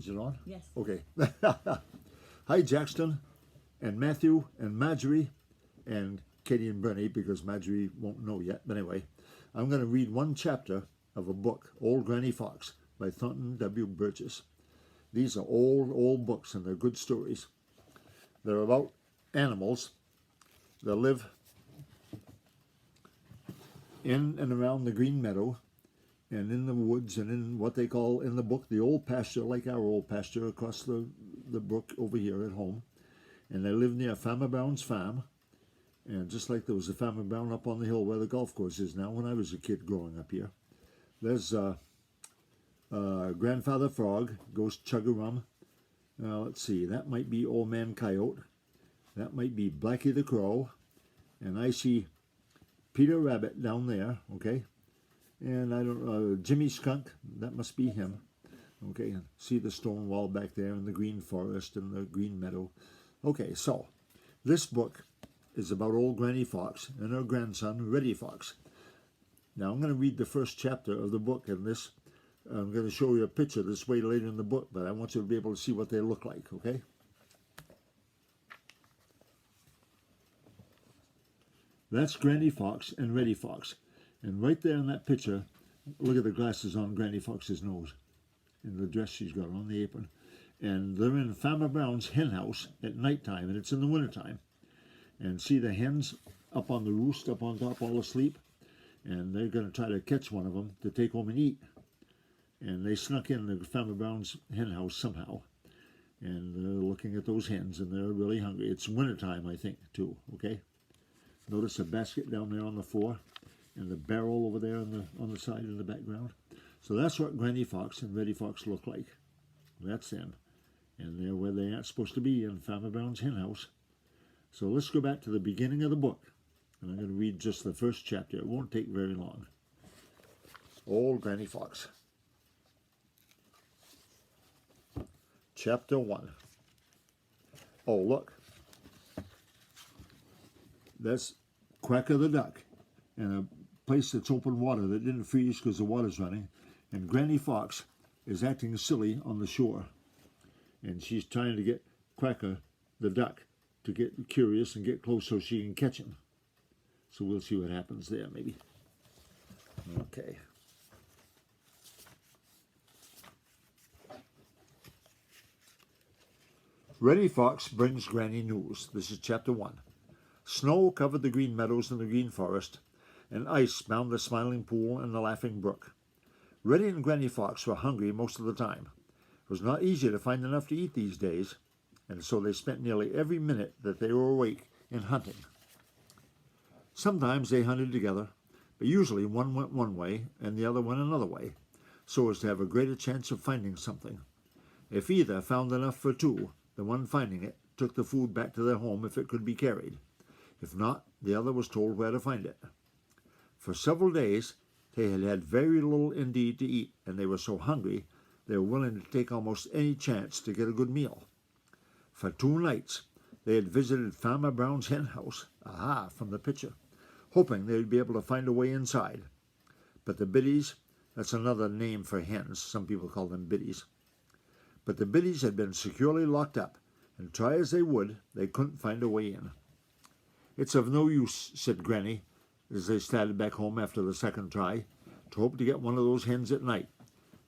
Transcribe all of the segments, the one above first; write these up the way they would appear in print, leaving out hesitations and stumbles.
Is it on? Yes. Okay. Hi, Jackson, and Matthew, and Marjorie, and Katie and Bernie, because Marjorie won't know yet. But anyway, I'm going to read one chapter of a book, Old Granny Fox, by Thorton W. Burgess. These are old books, and they're good stories. They're about animals that live in and around the green meadow and in the woods and in what they call in the book the old pasture, like our old pasture across the brook over here at home. And they live near Farmer Brown's farm, and just like there was a Farmer Brown up on the hill where the golf course is now when I was a kid growing up here. There's Grandfather Frog goes chug-a-rum. Let's see, that might be Old Man Coyote. That might be Blackie the Crow. And I see Peter Rabbit down there, okay? And I don't know, Jimmy Skunk, that must be him. Okay, and see the stone wall back there and the green forest and the green meadow. Okay, so this book is about old Granny Fox and her grandson, Reddy Fox. Now I'm going to read the first chapter of the book, and this, I'm going to show you a picture this way later in the book, but I want you to be able to see what they look like, okay? That's Granny Fox and Reddy Fox. And right there in that picture, look at the glasses on Granny Fox's nose and the dress she's got on, the apron. And they're in Farmer Brown's hen house at nighttime, and it's in the wintertime. And see the hens up on the roost, up on top, all asleep. And they're going to try to catch one of them to take home and eat. And they snuck in the Farmer Brown's hen house somehow. And they're looking at those hens, and they're really hungry. It's wintertime, I think, too, okay? Notice a basket down there on the floor, and the barrel over there on the side in the background. So that's what Granny Fox and Reddy Fox look like. That's them. And they're where they aren't supposed to be, in Farmer Brown's hen house. So let's go back to the beginning of the book. And I'm going to read just the first chapter. It won't take very long. Old Granny Fox. Chapter 1. Oh, look. That's Quacker the Duck, and a place that's open water that didn't freeze because the water's running. And Granny Fox is acting silly on the shore. And she's trying to get Quacker the Duck to get curious and get close so she can catch him. So we'll see what happens there, maybe. Okay. Reddy Fox brings Granny news. This is chapter 1. Snow covered the green meadows and the green forest, and ice bound the Smiling Pool and the Laughing Brook. Reddy and Granny Fox were hungry most of the time. It was not easy to find enough to eat these days, and so they spent nearly every minute that they were awake in hunting. Sometimes they hunted together, but usually one went one way and the other went another way, so as to have a greater chance of finding something. If either found enough for two, the one finding it took the food back to their home if it could be carried. If not, the other was told where to find it. For several days, they had had very little indeed to eat, and they were so hungry they were willing to take almost any chance to get a good meal. For 2 nights, they had visited Farmer Brown's hen house, aha, from the picture, hoping they would be able to find a way inside. But the biddies, that's another name for hens, some people call them biddies, but the biddies had been securely locked up, and try as they would, they couldn't find a way in. It's of no use, said Granny, as they started back home after the second try, to hope to get one of those hens at night.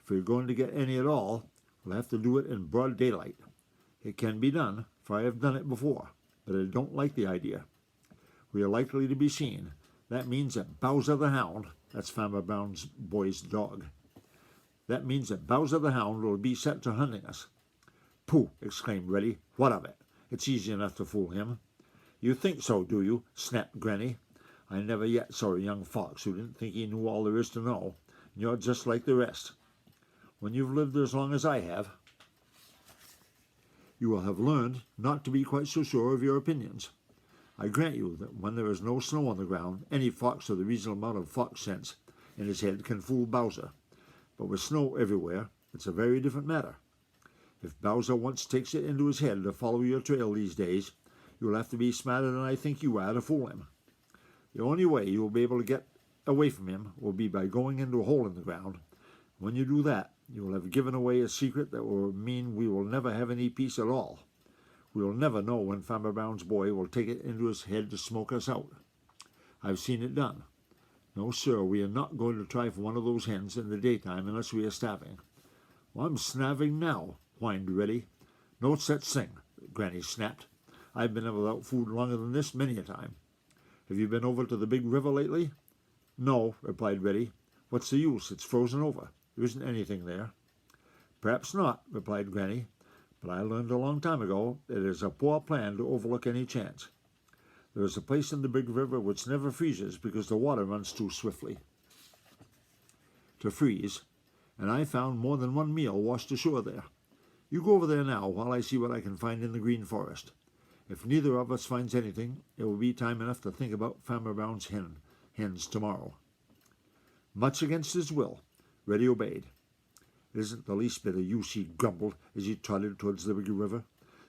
If we're going to get any at all, we'll have to do it in broad daylight. It can be done, for I have done it before, but I don't like the idea. We are likely to be seen. That means that Bowser the Hound, that's Farmer Brown's boy's dog, that means that Bowser the Hound will be set to hunting us. Pooh, exclaimed Reddy. What of it? It's easy enough to fool him. You think so, do you? Snapped Granny. I never yet saw a young fox who didn't think he knew all there is to know. And you're just like the rest. When you've lived as long as I have, you will have learned not to be quite so sure of your opinions. I grant you that when there is no snow on the ground, any fox with a reasonable amount of fox sense in his head can fool Bowser. But with snow everywhere, it's a very different matter. If Bowser once takes it into his head to follow your trail these days, you'll have to be smarter than I think you are to fool him. The only way you will be able to get away from him will be by going into a hole in the ground. When you do that, You will have given away a secret that will mean we will never have any peace at all. We will never know when Farmer Brown's boy will take it into his head to smoke us out. I've seen it done. No, sir, we are not going to try for one of those hens in the daytime unless we are starving. Well, I'm starving now, whined Reddy. No such thing, Granny snapped. I've been without food longer than this many a time. Have you been over to the big river lately? No, replied Reddy. What's the use? It's frozen over. There isn't anything there. Perhaps not, replied Granny, but I learned a long time ago that it is a poor plan to overlook any chance. There is a place in the big river which never freezes because the water runs too swiftly to freeze, and I found more than one meal washed ashore there. You go over there now while I see what I can find in the Green Forest. If neither of us finds anything, it will be time enough to think about Farmer Brown's hens tomorrow. Much against his will, Reddy obeyed. It isn't the least bit of use, he grumbled as he trotted towards the big river.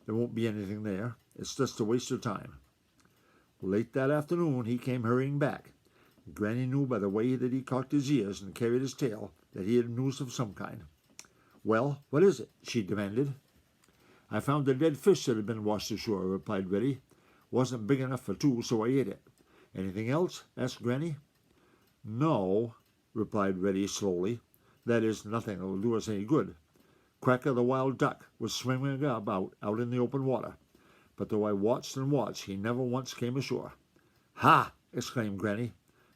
There won't be anything there. It's just a waste of time. Late that afternoon he came hurrying back. Granny knew by the way that he cocked his ears and carried his tail that he had news of some kind. Well, what is it? She demanded. I found a dead fish that had been washed ashore, replied Reddy. Wasn't big enough for two, so I ate it. Anything else? Asked Granny. No, replied Reddy slowly. That is, nothing that will do us any good. Cracker the wild duck was swimming about out in the open water, but though I watched and watched, he never once came ashore. Ha! Exclaimed Granny.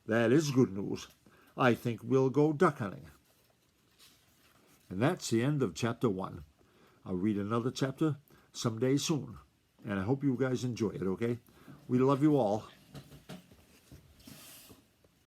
That is good news. I think we'll go duck hunting. And that's the end of chapter 1. I'll read another chapter someday soon, and I hope you guys enjoy it, okay? We love you all.